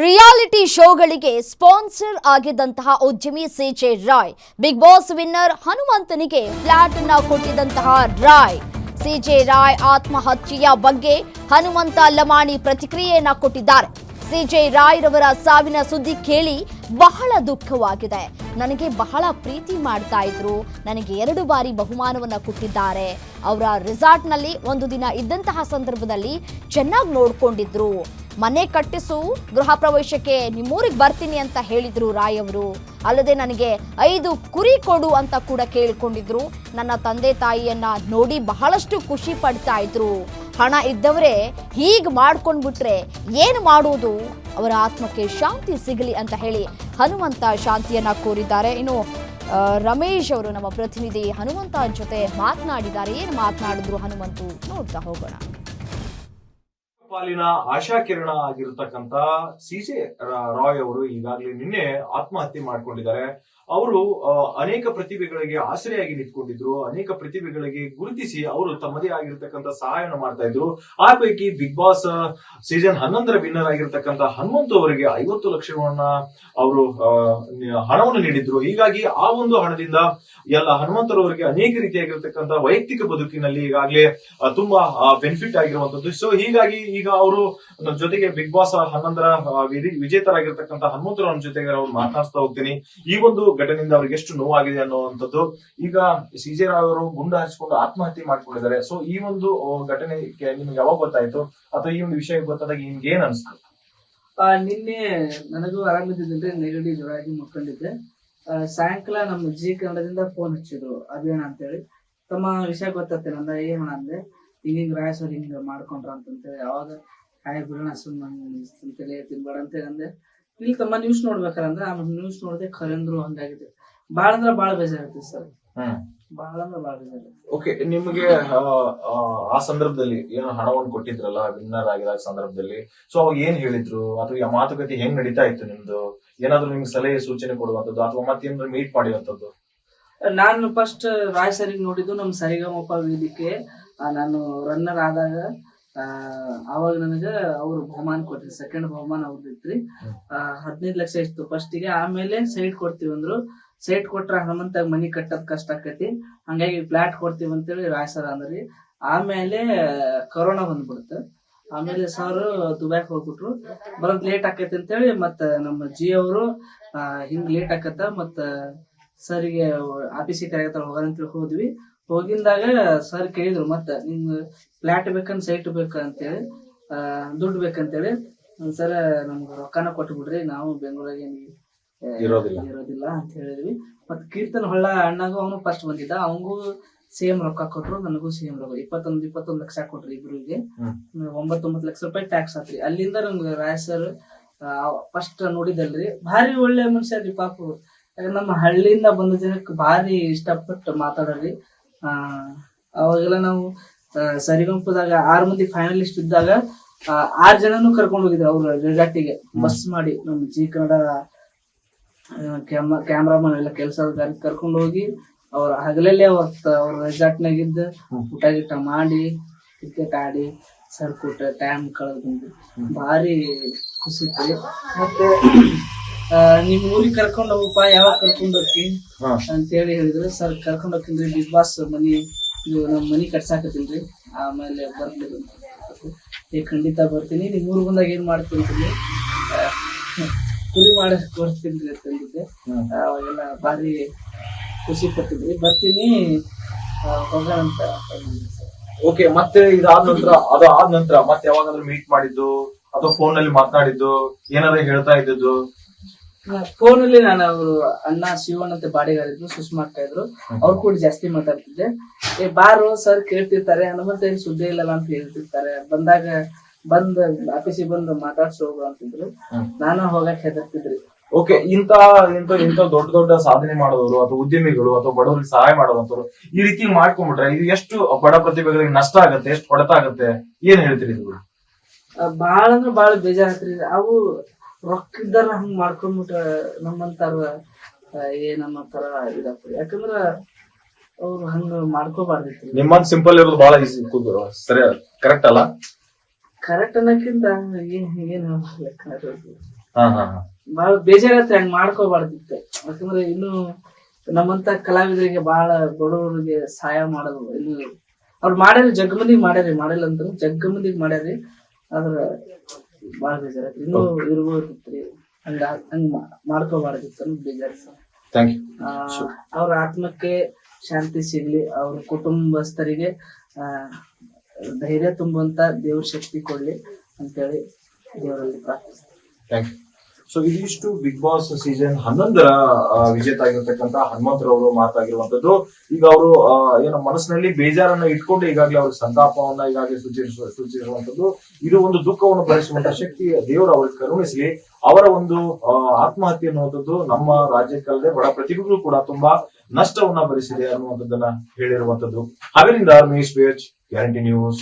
Reality ಶೋಗಳಿಗೆ sponsor ಆಗಿದ್ದಂತಹ ಉದ್ಯಮಿ C J Roy, big boss winner ಹನುಮಂತನಿಗೆ ಫ್ಲಾಟ್ ಅನ್ನು ಕೊಟ್ಟಿದ್ದಂತಹ ರಾಯ್. ಸಿಜೆ ರಾಯ್ ಆತ್ಮಹತ್ಯೆಯ ಬಗ್ಗೆ ಹನುಮಂತ ಲಮಾಣಿ ಪ್ರತಿಕ್ರಿಯೆಯನ್ನ ಕೊಟ್ಟಿದ್ದಾರೆ. ಸಿಜೆ ರಾಯ್ ರವರ ಸಾವಿನ ಸುದ್ದಿ ಕೇಳಿ ಬಹಳ ದುಃಖವಾಗಿದೆ. ನನಗೆ ಬಹಳ ಪ್ರೀತಿ ಮಾಡ್ತಾ ಇದ್ರು. ನನಗೆ 2 ಬಾರಿ ಬಹುಮಾನವನ್ನ ಕೊಟ್ಟಿದ್ದಾರೆ. ಅವರ ರೆಸಾರ್ಟ್ನಲ್ಲಿ ಒಂದು ದಿನ ಇದ್ದಂತಹ ಸಂದರ್ಭದಲ್ಲಿ ಚೆನ್ನಾಗಿ ನೋಡ್ಕೊಂಡಿದ್ರು. ಮನೆ ಕಟ್ಟಿಸು, ಗೃಹ ಪ್ರವೇಶಕ್ಕೆ ನಿಮ್ಮೂರಿಗೆ ಬರ್ತೀನಿ ಅಂತ ಹೇಳಿದ್ರು ರಾಯ್ ಅವರು. ಅಲ್ಲದೆ ನನಗೆ 5 ಕುರಿ ಕೊಡು ಅಂತ ಕೂಡ ಕೇಳಿಕೊಂಡಿದ್ರು. ನನ್ನ ತಂದೆ ತಾಯಿಯನ್ನ ನೋಡಿ ಬಹಳಷ್ಟು ಖುಷಿ ಪಡ್ತಾ ಇದ್ರು. ಹಣ ಇದ್ದವರೇ ಹೀಗೆ ಮಾಡ್ಕೊಂಡ್ಬಿಟ್ರೆ ಏನು ಮಾಡೋದು? ಅವರ ಆತ್ಮಕ್ಕೆ ಶಾಂತಿ ಸಿಗಲಿ ಅಂತ ಹೇಳಿ ಹನುಮಂತ ಶಾಂತಿಯನ್ನ ಕೋರಿದ್ದಾರೆ. ಇನ್ನು ರಮೇಶ್ ಅವರು ನಮ್ಮ ಪ್ರತಿನಿಧಿ ಹನುಮಂತ ಜೊತೆ ಮಾತನಾಡಿದ್ದಾರೆ. ಏನು ಮಾತನಾಡಿದ್ರು ಹನುಮಂತು ನೋಡ್ತಾ ಹೋಗೋಣ. ಪಾಲಿನ ಆಶಾಕಿರಣ ಆಗಿರತಕ್ಕಂತ ಸಿಜೆ ರಾಯ್ ಅವರು ಈಗಾಗಲೇ ನಿನ್ನೆ ಆತ್ಮಹತ್ಯೆ ಮಾಡ್ಕೊಂಡಿದ್ದಾರೆ. ಅವರು ಅನೇಕ ಪ್ರತಿಭೆಗಳಿಗೆ ಆಸರೆಯಾಗಿ ನಿಂತ್ಕೊಂಡಿದ್ರು. ಅನೇಕ ಪ್ರತಿಭೆಗಳಿಗೆ ಗುರುತಿಸಿ ಅವರು ತಮ್ಮದೇ ಆಗಿರ್ತಕ್ಕಂಥ ಸಹಾಯವನ್ನು ಮಾಡ್ತಾ ಇದ್ರು. ಆ ಪೈಕಿ ಬಿಗ್ ಬಾಸ್ ಸೀಸನ್ 11ರ ವಿನ್ನರ್ ಆಗಿರ್ತಕ್ಕಂಥ ಹನುಮಂತು ಅವರಿಗೆ 50 ಲಕ್ಷವನ್ನ ಅವರು ಹಣವನ್ನು ನೀಡಿದ್ರು. ಹೀಗಾಗಿ ಆ ಒಂದು ಹಣದಿಂದ ಎಲ್ಲ ಹನುಮಂತರವರಿಗೆ ಅನೇಕ ರೀತಿಯಾಗಿರ್ತಕ್ಕಂಥ ವೈಯಕ್ತಿಕ ಬದುಕಿನಲ್ಲಿ ಈಗಾಗಲೇ ತುಂಬಾ ಬೆನಿಫಿಟ್ ಆಗಿರುವಂತದ್ದು. ಸೊ ಹೀಗಾಗಿ ಈಗ ಅವರು ಜೊತೆಗೆ ಬಿಗ್ ಬಾಸ್ 11ರ ವಿಜೇತರಾಗಿರ್ತಕ್ಕಂಥ ಹನುಮಂತರವರ ಜೊತೆಗೆ ಅವ್ರು ಮಾತನಾಡ್ತಾ ಹೋಗ್ತೀನಿ. ಈ ಒಂದು ಘಟನೆಯಿಂದ ಅವ್ರಿಗೆ ಎಷ್ಟು ನೋವಾಗಿದೆ ಅನ್ನುವಂಥದ್ದು. ಈಗ ಸಿಜೆ ರಾವ್ ಅವರು ಗುಂಡು ಹಾರಿಸಿಕೊಂಡು ಆತ್ಮಹತ್ಯೆ ಮಾಡ್ಕೊಂಡಿದ್ದಾರೆ. ಸೊ ಈ ಒಂದು ಘಟನೆ ನಿಮ್ಗೆ ಯಾವಾಗ ಗೊತ್ತಾಯ್ತು, ಅಥವಾ ಈ ಒಂದು ವಿಷಯ ಗೊತ್ತಾದಾಗ ನಿಮ್ಗೆ ಏನ್ ಅನ್ಸ್ತು? ನಿನ್ನೆ ನನಗೂ ಆರಾಮಿದ್ದಿದ್ರೆ ನೆಗಡಿ ಜ್ವರ ಆಗಿ ಮುಟ್ಕೊಂಡಿದ್ದೆ. ಸಾಯಂಕಾಲ ನಮ್ಮ ಜಿ ಕನ್ನಡದಿಂದ ಫೋನ್ ಹಚ್ಚಿದ್ರು ಅಭಿಯಾನ ಅಂತೇಳಿ. ತಮ್ಮ ವಿಷಯ ಗೊತ್ತತ್ತೆ ನಂದ ಏನ ಅಂದೆ, ಹಿಂಗಿಂಗ್ ರಾಯಸವ್ರು ಹಿಂಗ ಮಾಡ್ಕೊಂಡ್ರ ಅಂತೇಳಿ. ಯಾವಾಗ ಹಾಯ್ ಬಿಡೋಣ ಸುಮ್ಮನೆ ತಿನ್ಬೇಡ ಅಂತೇಳಿ ಅಂದೆ. ಇಲ್ಲಿ ತಮ್ಮ ನ್ಯೂಸ್ ನೋಡ್ಬೇಕಂದ್ರೆ ಆಮೇಲೆ ನ್ಯೂಸ್ ನೋಡದೆ ಖರೇಂದ್ರು ಹಂಗಾಗಿದೆ. ಬಾಳ ಅಂದ್ರ ಬಾಳ ಬೇಜಾರಾಗ್ತದೆ ಸರ್, ಬಾಳ ಅಂದ್ರ ಬಾಳ ಬೇಜಾರ. ಓಕೆ, ನಿಮ್ಗೆ ಆ ಸಂದರ್ಭದಲ್ಲಿ ಏನು ಹಣವನ್ನು ಕೊಟ್ಟಿದ್ರಲ್ಲ ವಿನ್ನರ್ ಆಗಿದ ಸಂದರ್ಭದಲ್ಲಿ, ಸೊ ಅವಾಗ ಏನ್ ಹೇಳಿದ್ರು, ಅಥವಾ ಮಾತುಕತೆ ಹೆಂಗ್ ನಡೀತಾ ಇತ್ತು ನಿಮ್ದು? ಏನಾದ್ರು ನಿಮ್ಗೆ ಸಲಹೆ ಸೂಚನೆ ಕೊಡುವಂತದ್ದು ಅಥವಾ ಮತ್ತೇನಾದ್ರು ಮೀಟ್ ಮಾಡಿರುವಂತದ್ದು? ನಾನು ಫಸ್ಟ್ ರಾಯ್ ಸರಿಗೆ ನೋಡಿದ್ದು ನಮ್ ಸರಿಗಮಪ ವೇದಿಕೆ. ನಾನು ರನ್ನರ್ ಆದಾಗ ಅವಾಗ ನನಗ ಅವ್ರು ಬಹುಮಾನ ಕೊಟ್ರಿ. ಸೆಕೆಂಡ್ ಬಹುಮಾನ ಅವ್ರದ್ದಿತ್ರಿ. 15 ಲಕ್ಷ ಇತ್ತು ಫಸ್ಟಿಗೆ. ಆಮೇಲೆ ಸೈಟ್ ಕೊಡ್ತೀವಿ ಅಂದ್ರು. ಸೈಟ್ ಕೊಟ್ರ ಹನುಮಂತಾಗ ಮನಿ ಕಟ್ಟದ್ ಕಷ್ಟ ಆಕತಿ, ಹಂಗಾಗಿ ಫ್ಲಾಟ್ ಕೊಡ್ತೀವಿ ಅಂತೇಳಿ ರಾಯ್ ಸರ್ ಅಂದ್ರಿ. ಆಮೇಲೆ ಕೊರೋನಾ ಬಂದ್ಬಿಡ್ತು. ಆಮೇಲೆ ಸರ್ ದುಬೈಕ್ ಹೋಗ್ಬಿಟ್ರು. ಬರೋದ್ ಲೇಟ್ ಆಕೈತಿ ಅಂತೇಳಿ ಮತ್ತ ನಮ್ಮ ಜಿ ಅವರು ಹಿಂಗ್ ಲೇಟ್ ಆಕತ್ತ ಮತ್ತ ಸರ್ಗೆ ಆಫೀಸಿಗೆ ಕರೆಗತ್ತಾರ ಹೋಗೋದಂತೇಳಿ ಹೋದ್ವಿ. ಹೋಗಿಂದಾಗ ಸರ್ ಕೇಳಿದ್ರು, ಮತ್ತ ನಿಮ್ಗೆ ಫ್ಲಾಟ್ ಬೇಕಂದ್ ಸೈಟ್ ಬೇಕಂತೇಳಿ, ದುಡ್ಡು ಬೇಕಂತೇಳಿ. ಸರ್ ನಮ್ಗೆ ರೊಕ್ಕನ ಕೊಟ್ಟು ಬಿಡ್ರಿ, ನಾವು ಬೆಂಗಳೂರಾಗ ಇರೋದಿಲ್ಲ ಅಂತ ಹೇಳಿದ್ವಿ. ಮತ್ ಕೀರ್ತನ್ ಹೊಳ್ಳ ಅಣ್ಣಗೂ ಅವನು ಫಸ್ಟ್ ಬಂದಿದ್ದ, ಅವಂಗೂ ಸೇಮ್ ರೊಕ್ಕ ಕೊಟ್ರು, ನನಗೂ ಸೇಮ್ ರೊಕ್ಕ 21 ಲಕ್ಷ ಕೊಟ್ರಿ ಇಬ್ರಿಗೆ. 9 ಲಕ್ಷ ರೂಪಾಯಿ ಟ್ಯಾಕ್ಸ್ ಹಾಕ್ರಿ. ಅಲ್ಲಿಂದ ನಮ್ಗೆ ರಾಯ್ ಸರ್ ಫಸ್ಟ್ ನೋಡಿದಲ್ರಿ, ಭಾರಿ ಒಳ್ಳೆ ಮನುಷ್ಯ ರೀ ಪಾಪ. ನಮ್ಮ ಹಳ್ಳಿಯಿಂದ ಬಂದ ಜನಕ್ಕೆ ಭಾರಿ ಇಷ್ಟಪಟ್ಟು ಮಾತಾಡ್ರಿ. ಅವಾಗೆಲ್ಲ ನಾವು ಸರಿಗಂಪದಾಗ 6 ಮಂದಿ ಫೈನಲಿಸ್ಟ್ ಇದ್ದಾಗ 6 ಜನನು ಕರ್ಕೊಂಡು ಹೋಗಿದ್ರು ಅವ್ರ ರೆಸಾರ್ಟಿಗೆ ಬಸ್ ಮಾಡಿ. ನಮ್ಮ ಜಿ ಕನ್ನಡ ಕ್ಯಾಮ್ರಾಮನ್ ಎಲ್ಲ ಕೆಲಸದ ಕರ್ಕೊಂಡು ಹೋಗಿ ಅವ್ರ ಹಗಲಲ್ಲೇ ಅವ್ರ ರೆಸಾರ್ಟ್ನಾಗ ಇದ್ದ ಊಟ ಗಿಟ ಮಾಡಿ ಕ್ರಿಕೆಟ್ ಆಡಿ ಸರ್ ಕೂಟ ಟೈಮ್ ಕಳೆದು ಬಂದು ಭಾರಿ ಖುಷಿ ಇತ್ತು. ಮತ್ತೆ ನಿಮ್ ಊರಿಗೆ ಕರ್ಕೊಂಡ್ ಹೋಗಪ್ಪ, ಯಾವಾಗ ಕರ್ಕೊಂಡ್ ಹೋಗ್ತಿ ಅಂತೇಳಿ ಹೇಳಿದ್ರು. ಸರ್ ಕರ್ಕೊಂಡ್ ಹೋಗ್ತೀನಿ, ಬಿಗ್ ಬಾಸ್ ಮನಿ ಇದು ನಮ್ ಮನಿ ಕಟ್ಸಾಕತ್ತೀನ್ರಿ, ಆಮೇಲೆ ಬರ್ತೀನಿ. ಖಂಡಿತ ಬರ್ತೀನಿ. ನಿಮ್ ಊರ್ ಬಂದಾಗ ಏನ್ ಮಾಡ್ತೀನಿ, ಕುರಿ ಮಾಡಕ್ ಬರ್ತೀನಿ ಅಂತಂದಿದ್ದೆ. ಅವಾಗೆಲ್ಲ ಭಾರಿ ಖುಷಿ ಪಟ್ಟಿದ್ರಿ. ಬರ್ತೀನಿ, ಹೋಗೋಣ ಅಂತ. ಓಕೆ, ಮತ್ತೆ ಅದಾದ ನಂತರ ಮತ್ತೆ ಯಾವಾಗಾದ್ರೂ ಮೀಟ್ ಮಾಡಿದ್ದು ಅಥವಾ ಫೋನ್ ನಲ್ಲಿ ಮಾತನಾಡಿದ್ದು, ಏನಾದ್ರು ಹೇಳ್ತಾ ಇದ್ದು? ಫೋನ್ ಅಲ್ಲಿ ನಾನು ಅವರು ಅಣ್ಣ ಶಿವಣ್ಣ ಅಂತ ಬಾಡಿಗಾರ ಇದ್ರು, ಸುಷ್ಮಾ ಅಕ್ಕ ಇದ್ರು, ಅವ್ರು ಕೂಡ ಜಾಸ್ತಿ ಮಾತಾಡ್ತಿದ್ದೆ. ಬಾರು ಸರ್ ಕೇಳ್ತಿರ್ತಾರೆ, ಹನುಮಂತ ಏನ್ ಸುದ್ದಿ ಇಲ್ಲಲ್ಲ ಅಂತ ಹೇಳ್ತಿರ್ತಾರೆ. ಬಂದ್ ಆಫೀಸಿಗೆ ಬಂದು ಮಾತಾಡ್ಸಿ ಹೋಗು ಅಂತಿದ್ರು. ನಾನು ಹೋಗಕ್ ಹೆದರ್ತಿದ್ರಿ. ಓಕೆ, ಇಂತ ದೊಡ್ಡ ಸಾಧನೆ ಮಾಡೋರು ಅಥವಾ ಉದ್ಯಮಿಗಳು ಅಥವಾ ಬಡವರಿಗೆ ಸಹಾಯ ಮಾಡೋದಂತವ್ರು ಈ ರೀತಿ ಮಾಡ್ಕೊಂಡ್ಬಿಟ್ರೆ ಇದು ಎಷ್ಟು ಬಡ ಪ್ರತಿಭೆಗಳಿಗೆ ನಷ್ಟ ಆಗತ್ತೆ, ಎಷ್ಟು ಹೊಡೆತ ಆಗತ್ತೆ, ಏನ್ ಹೇಳ್ತೀರಿ? ಇದು ಬಾಳ ಅಂದ್ರ ಬಾಳ ಬೇಜಾರತ್ರಿ. ಅವು ರೊಕ್ಕ ಇದ್ದಾರ ಹಂಗ ಮಾಡ್ಕೊಂಡ್ಬಿಟ್ರ ನಮ್ಮಂತಾರ ನಮ್ಮ ತರ ಇದಪ್ಪ. ಯಾಕಂದ್ರ ಅವ್ರು ಹಂಗ ಮಾಡ್ಕೋಬಾರ್ದಿತ್ತು. ನಿಮ್ಮಂತ ಸಿಂಪಲ್ ಇರೋದು ಬಹಳ ಈಸಿ, ಸರಿ ಕರೆಕ್ಟ್ ಅಲ್ಲ? ಕರೆಕ್ಟ್ ಅನ್ನಕ್ಕಿಂತ ಏನ್ ಬಹಳ ಬೇಜಾರತ್ತೆ, ಹಂಗ್ ಮಾಡ್ಕೋಬಾರ್ದಿತ್ತು. ಯಾಕಂದ್ರೆ ಇನ್ನು ನಮ್ಮಂತ ಕಲಾವಿದರಿಗೆ ಬಹಳ ಬಡವರಿಗೆ ಸಹಾಯ ಮಾಡೋದು ಇನ್ನು ಅವ್ರು ಮಾಡ್ಯಾರಿ, ಜಗ್ ಮಂದಿಗೆ ಮಾಡ್ಯಾರಿ, ಮಾಡಿಲ್ಲ ಅಂತ ಜಗ್ ಮಂದಿಗೆ ಮಾಡ್ಯಾರಿ. ಆದ್ರ ಬಾಳ ಬೇಜಾರೈತಿ, ಇನ್ನೂ ಇರ್ಬೋದಿತ್ರಿ, ಹಂಗ್ ಮಾಡ್ಕೋಬಾರ್ದಿತ್ತು ಅನ್ನೋದು ಬೇಜಾರ ಸರ್. ಅವ್ರ ಆತ್ಮಕ್ಕೆ ಶಾಂತಿ ಸಿಗ್ಲಿ, ಅವ್ರ ಕುಟುಂಬಸ್ಥರಿಗೆ ಧೈರ್ಯ ತುಂಬುವಂತ ದೇವ್ರ ಶಕ್ತಿ ಕೊಡ್ಲಿ ಅಂತೇಳಿ ದೇವರಲ್ಲಿ ಪ್ರಾರ್ಥಿಸ್ತೀನಿ. ಸೊ ಇದಿಷ್ಟು ಬಿಗ್ ಬಾಸ್ ಸೀಸನ್ 11 ವಿಜೇತ ಆಗಿರ್ತಕ್ಕಂತ ಹನುಮಂತರವರು ಮಾತಾಗಿರುವಂತದ್ದು. ಈಗ ಅವರು ಏನೋ ಮನಸ್ಸಿನಲ್ಲಿ ಬೇಜಾರನ್ನ ಇಟ್ಕೊಂಡು ಈಗಾಗಲೇ ಅವ್ರ ಸಂತಾಪವನ್ನ ಈಗಾಗಲೇ ಸೂಚಿಸಿರುವಂತದ್ದು. ಇದು ಒಂದು ದುಃಖವನ್ನು ಭರಿಸುವಂತ ಶಕ್ತಿ ದೇವರು ಅವ್ರಿಗೆ ಕರುಣಿಸಲಿ. ಅವರ ಒಂದು ಆತ್ಮಹತ್ಯೆ ಅನ್ನುವಂಥದ್ದು ನಮ್ಮ ರಾಜ್ಯಕ್ಕಲ್ಲದೆ ಬಡ ಪ್ರತಿಭೆಗಳು ಕೂಡ ತುಂಬಾ ನಷ್ಟವನ್ನ ಭರಿಸಿದೆ ಅನ್ನುವಂಥದ್ದನ್ನ ಹೇಳಿರುವಂತದ್ದು. ಹಾವೇರಿಯಿಂದ ರಮೇಶ್ ಬೇಚ್, ಗ್ಯಾರಂಟಿ ನ್ಯೂಸ್.